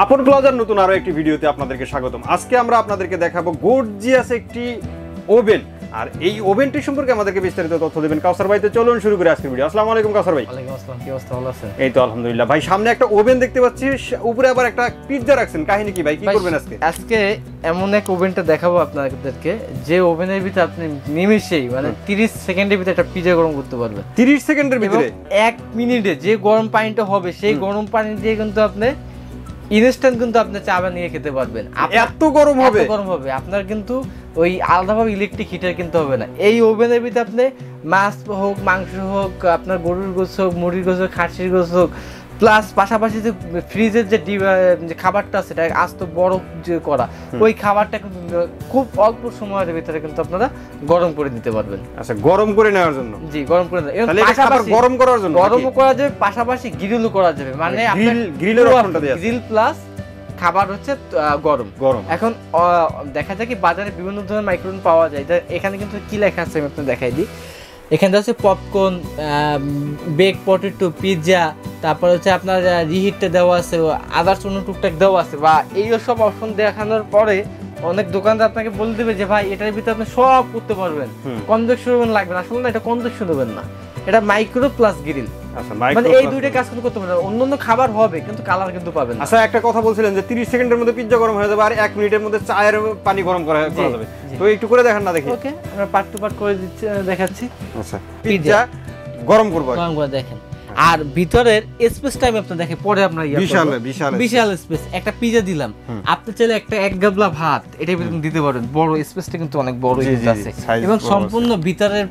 আপন প্লাজার নতুন আরো একটি ভিডিওতে আপনাদেরকে স্বাগতম। আজকে আমরা আপনাদেরকে দেখাবো গর্জিয়াস একটি ওভেন, আর এই ওভেনটি সম্পর্কে আমাদেরকে বিস্তারিত তথ্য দেবেন কাউসার ভাই। তো চলুন শুরু করে আজকের ভিডিও। আসসালামু আলাইকুম কাউসার ভাই। ওয়ালাইকুম আসসালাম, কি অবস্থা? ভালো আছেন? এই তো আলহামদুলিল্লাহ ভাই। সামনে একটা ওভেন দেখতে পাচ্ছি, উপরে আবার একটা পিৎজা রাখছেন, কাহিনী কি ভাই? কি করবেন আজকে? আজকে এমন এক ওভেনটা দেখাবো আপনাদেরকে যে ওভেনের ভিতরে আপনি নিমেষেই মানে 30 সেকেন্ডের ভিতরে একটা পিৎজা গরম করতে পারবেন। 30 সেকেন্ডের ভিতরে 1 মিনিটে যে গরম পানিটা হবে সেই গরম পানি দিয়ে কিন্তু আপনি ইনস্ট্যান্ট কিন্তু আপনি চা বানিয়ে খেতে পারবেন। এত গরম হবে? এত গরম হবে। আপনার কিন্তু ওই আলাদাভাবে ইলেকট্রিক হিটার কিনতে হবে না। এই ওভেনের ভিতরে আপনি মাছ হোক, মাংস হোক, আপনার গরুর গোশ হোক, মুরগির গোশ হোক, খাসির গোশ হোক, প্লাস পাশাপাশি যে ফ্রিজের যে খাবারটা আছে সেটা আস্ত বরফ যে করা, ওই খাবারটা কিন্তু খুব অল্প সময়ের ভিতরে কিন্তু আপনারা গরম করে দিতে পারবেন। আচ্ছা, গরম করে নেওয়ার জন্য? জি, গরম করে দেন। তাহলে এটা খাবার গরম করার জন্য গরমও করা যাবে, পাশাপাশি গ্রিলও করা যাবে। মানে আপনার গ্রিলের অপশনটা দেয়া আছে। গ্রিল প্লাস খাবার হচ্ছে গরম। এখন দেখা যায় কি বাজারে বিভিন্ন ধরনের মাইক্রোওভেন পাওয়া যায়। এখানে কিন্তু কি লেখা আছে আমি আপনাদের দেখাই দিই। এখানে হচ্ছে পপকর্ন, বেক পটেটো, পিৎজা, তারপর হচ্ছে আপনার রিহিটটা দেওয়া আছে, আদার্স অন্য টুকটাক দেওয়া আছে। বা এই সব অপশন দেখানোর পরে অনেক দোকানদার আপনাকে বলে দেবে যে ভাই এটার ভিতরে আপনি সব করতে পারবেন, কনভেকশন ওভেন লাগবে না। আসলে না, এটা কনভেকশন ওভেন না, এটা মাইক্রো প্লাস গ্রিল। মানে এই দুইটা কাজ করতে পারবেন। অন্যান্য খাবার হবে কিন্তু কালার কিন্তু পাবেন। আচ্ছা, একটা কথা বলছিলেন যে 30 সেকেন্ডের মধ্যে পিৎজা গরম হয়ে যাবে আর 1 মিনিটের মধ্যে চায়ের পানি গরম করা যাবে। তো একটু করে দেখান না দেখি। ওকে, আমরা পার্ট টু পার্ট করে দেখাচ্ছি। আচ্ছা, পিৎজা গরম করব, গরম করে দেখেন। আর ভিতরের স্পেস টাইম আপনি দেখেন পরে আপনার বিশাল স্পেস। একটা পিৎজা দিলাম, আপনি চাইলে একটা এক গাবলা ভাত এটা দিতে পারেন। বড় স্পেসটা কিন্তু অনেক বড় আছে। এবং সম্পূর্ণ ভিতরের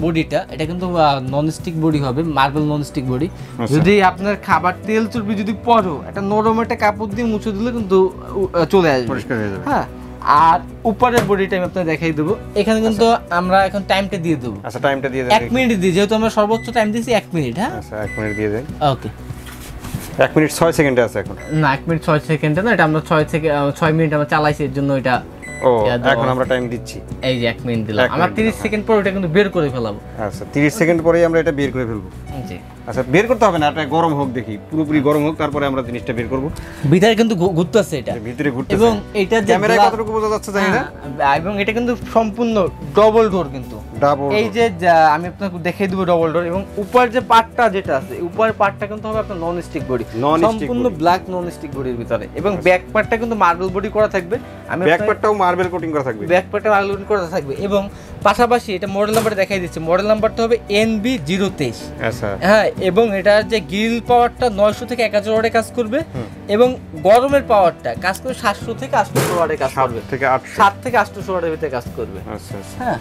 বডিটা এটা কিন্তু নন স্টিক বডি হবে, মার্বেল নন স্টিক বডি। যদি আপনার খাবার তেল চর্বি যদি পড়ো, একটা নরম একটা কাপড় দিয়ে মুছে দিলে কিন্তু চলে আসবে, পরিষ্কার হয়ে যাবে। হ্যাঁ, আর উপরের বডি টাইম আপনাদের দেখাই দেবো। এখানে কিন্তু আমরা এখন টাইমটা দিয়ে দেবো। আচ্ছা, টাইমটা দিয়ে দেন। 1 মিনিট দিই, যেহেতু আমরা সর্বোচ্চ টাইম দিয়েছি 1 মিনিট। হ্যাঁ, আচ্ছা 1 মিনিট দিয়ে দেন। ওকে, 1 মিনিট 6 সেকেন্ডে আছে এখন। না, 1 মিনিট 6 সেকেন্ডে না, এটা আমরা 6 মিনিট আমরা চালাইছি, এর জন্য এটা। ও, এখন আমরা টাইম দিচ্ছি। এই যে 1 মিনিট দিলাম, আমরা 30 সেকেন্ড পর এটা কিন্তু বের করে ফেলাবো। আচ্ছা, 30 সেকেন্ড পরেই আমরা এটা বের করে ফেলবো। জি, আচ্ছা, বের করতে হবে না, এটা গরম হোক দেখি, পুরোপুরি গরম হোক, তারপরে আমরা জিনিসটা বের করব। ভিতরে কিন্তু ঘুরতেছে এটা, ভিতরে ঘুরতেছে। এবং এটা যে ক্যামেরায় কতটুকু বোঝা যাচ্ছে জানি না। এবং এটা কিন্তু সম্পূর্ণ ডবল ডোর, কিন্তু এই যে আমি আপনাকে দেখাই দেব ডবল ডোর। এবং উপরের যে পার্টটা যেটা আছে, উপরের পার্টটা কিন্তু হবে আপনার নন স্টিক বডি, সম্পূর্ণ ব্ল্যাক নন স্টিক বডির ভিতরে। এবং ব্যাক পার্টটা কিন্তু মার্বেল বডি করা থাকবে। আমি ব্যাক পার্টটাও মার্বেল কোটিং করা থাকবে, ব্যাক পার্টটা মার্বেল কোটিং করা থাকবে। এবং পাশাপাশি এটা মডেল নাম্বারটা দেখাই দিচ্ছি। মডেল নাম্বারটা হবে NB023। আচ্ছা, হ্যাঁ, এবং এটা যে গ্রিল পাওয়ারটা 900 থেকে 1000 ওয়াটে কাজ করবে। এবং গরমের পাওয়ারটা কাজ করবে 700 থেকে 800 ওয়াটে কাজ করবে। 7 থেকে 800 ওয়াটের ভিতরে কাজ করবে। আচ্ছা আচ্ছা, হ্যাঁ।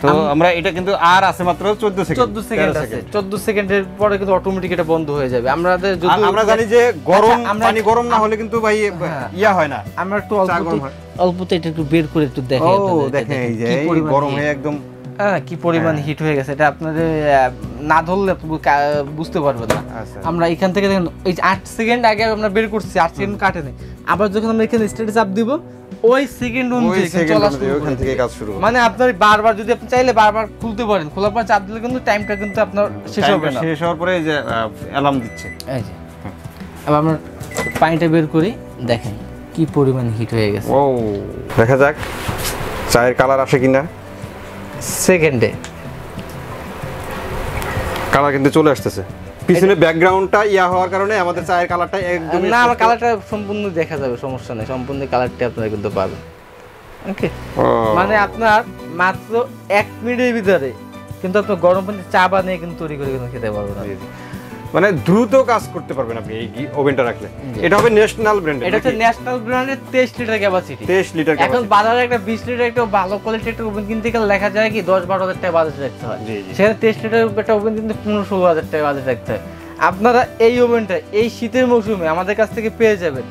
তো আমরা এটা কিন্তু আর আছে মাত্র 14 সেকেন্ড আছে। 14 সেকেন্ডের পরে কিন্তু অটোমেটিক এটা বন্ধ হয়ে যাবে। আমরা জানি যে গরম পানি গরম না হলে কিন্তু ভাই ইয়া হয় না। আমরা একটু অল্পতে এটা একটু বের করে একটু দেখাই। ও দেখেন, এই যে গরম হয়ে একদম কি পরিমাণ হিট হয়ে গেছে, এটা আপনাদের না ধরলে বুঝতে পারবেন না। আমরা এখান থেকে দেখেন, এই 8 সেকেন্ড আগে আমরা বের করছি, 8 সেকেন্ড কাটেনি। আবার যখন আমরা এখানে স্টার্টে চাপ দিব, ওই সেকেন্ড অনুযায়ী চলা শুরু, ওখান থেকে কাজ শুরু। মানে আপনার বারবার যদি আপনি চাইলে বারবার খুলতে পারেন, খোলার পর চাপ দিলে কিন্তু টাইমটা কিন্তু আপনার শেষ হবে না। শেষ হওয়ার পরে এই যে অ্যালার্ম দিচ্ছে। এই যে আবার আমরা পানিটা বের করি, দেখেন কি পরিমাণ হিট হয়ে গেছে। ও, দেখা যাক চায়ের কালার আসে কিনা। সেকেন্ডে কালার কিন্তু চলে আসতেছে। পিছনে ব্যাকগ্রাউন্ডটা ইয়া হওয়ার কারণে আমাদের চায়ের কালারটা একদম না, আমার কালারটা সম্পূর্ণ দেখা যাবে, সমস্যা নেই। সম্পূর্ণ কালারটা আপনারা কিন্তু পাবেন। ওকে, মানে আপনার মাত্র 1 মিনিটের ভিতরে কিন্তু আপনি গরম পানিতে চা বানিয়ে কিন্তু তৈরি করে কিন্তু খেতে পারবেন। মানে দ্রুত কাজ করতে পারবেন আপনি এই ওভেনটা রাখলে। এটা হবে ন্যাশনাল ব্র্যান্ডের। এটা হচ্ছে ন্যাশনাল ব্র্যান্ডের 23 লিটার ক্যাপাসিটি। 23 litre capacity. এখন বাজারে একটা 20 লিটার একটা ভালো কোয়ালিটির একটা ওভেন কিনতে গেলে লেখা যায় কি 10-12 হাজার টাকা বাজেট রাখতে হয়। সেখানে 23 লিটার একটা ওভেন কিন্তু 15-16 হাজার টাকা বাজেট রাখতে হয়। আপনারা এই ওভেনটা এই শীতের মৌসুমে আমাদের কাছ থেকে পেয়ে যাবেন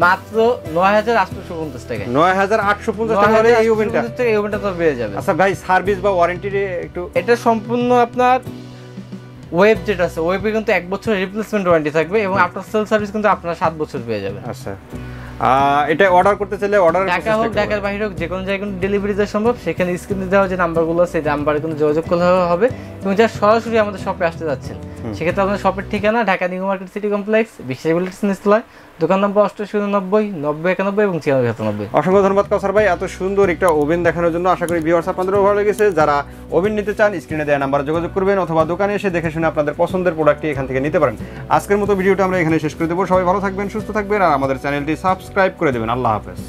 মাত্র 9850 টাকা। 9850 টাকা হলে এই ওভেনটা তো পেয়ে যাবেন। আচ্ছা ভাই, সার্ভিস বা ওয়ারেন্টি একটু? এটা সম্পূর্ণ আপনার ওয়েব যেটা আছে, ওয়েবে কিন্তু 1 বছরের রিপ্লেসমেন্ট ওয়ারেন্টি থাকবে। এবং আফটার সেল সার্ভিস কিন্তু আপনারা 7 বছর পেয়ে যাবেন। আচ্ছা, এটা অর্ডার করতে চাইলে অর্ডার, ঢাকা হোক ঢাকার বাইরে হোক, যে কোনো জায়গায় কিন্তু ডেলিভারি দেওয়া সম্ভব। সেখানে স্ক্রিনে দেওয়া যে নাম্বারগুলো আছে, সেই নাম্বারে কিন্তু যোগাযোগ করলে হবে। এবং যারা সরাসরি আমাদের শপে আসতে যাচ্ছেন সেক্ষেত্রে আপনার শপের ঠিকানা Dhaka new market city complex, বিশ্বাস দোকান নম্বর 8890 9091 এবং 9697। অসংখ্য ধন্যবাদ কাউসার ভাই এত সুন্দর একটা ওভেন দেখানোর জন্য। আশা করি ভিউয়ার্স আপনাদেরও ভালো লেগেছে। যারা ওভেন নিতে চান স্ক্রিনে দেওয়া নাম্বারে যোগাযোগ করবেন অথবা দোকানে এসে দেখে শুনে আপনাদের পছন্দের প্রোডাক্টটি এখান থেকে নিতে পারেন। আজকের মতো ভিডিওটা আমরা এখানে শেষ করে দেবো। সবাই ভালো থাকবেন, সুস্থ থাকবেন আর আমাদের চ্যানেলটি সাবস্ক্রাইব করে দেবেন। আল্লাহ হাফেজ।